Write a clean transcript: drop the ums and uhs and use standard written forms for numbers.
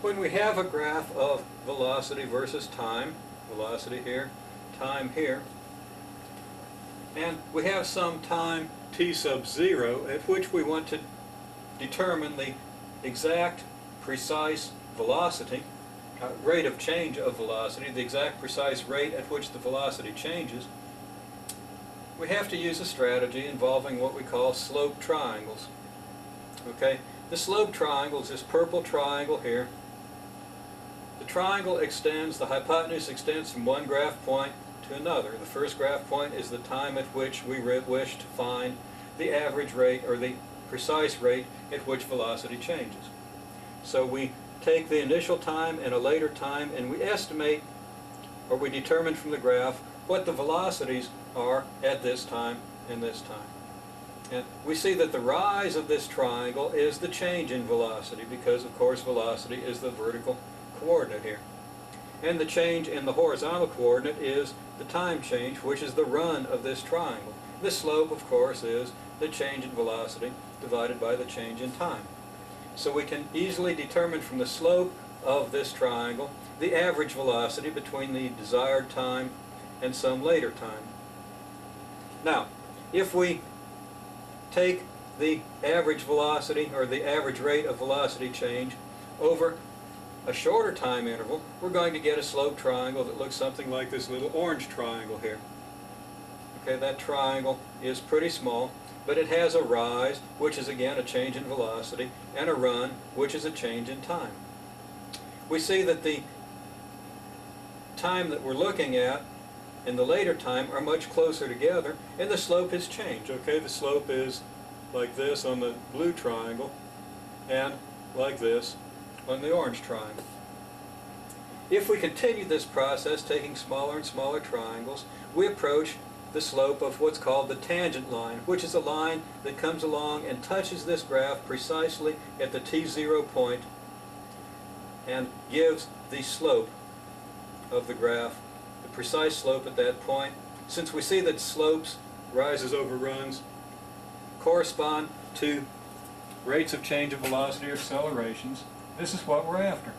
When we have a graph of velocity versus time, velocity here, time here, and we have some time t sub 0 at which we want to determine the exact precise velocity, rate of change of velocity, the exact precise rate at which the velocity changes, we have to use a strategy involving what we call slope triangles. Okay, the slope triangle is this purple triangle here. The triangle extends, the hypotenuse extends from one graph point to another. The first graph point is the time at which we wish to find the average rate or the precise rate at which velocity changes. So we take the initial time and a later time and we estimate, or we determine from the graph, what the velocities are at this time and this time. And we see that the rise of this triangle is the change in velocity because, of course, velocity is the vertical coordinate here. And the change in the horizontal coordinate is the time change, which is the run of this triangle. The slope, of course, is the change in velocity divided by the change in time. So we can easily determine from the slope of this triangle the average velocity between the desired time and some later time. Now, if we take the average velocity or the average rate of velocity change over a shorter time interval, we're going to get a slope triangle that looks something like this little orange triangle here. Okay, that triangle is pretty small, but it has a rise, which is again a change in velocity, and a run, which is a change in time. We see that the time that we're looking at and the later time are much closer together, and the slope has changed. Okay, the slope is like this on the blue triangle, and like this on the orange triangle. If we continue this process, taking smaller and smaller triangles, we approach the slope of what's called the tangent line, which is a line that comes along and touches this graph precisely at the t0 point and gives the slope of the graph, the precise slope at that point. Since we see that slopes, rises over runs, correspond to rates of change of velocity or accelerations, this is what we're after.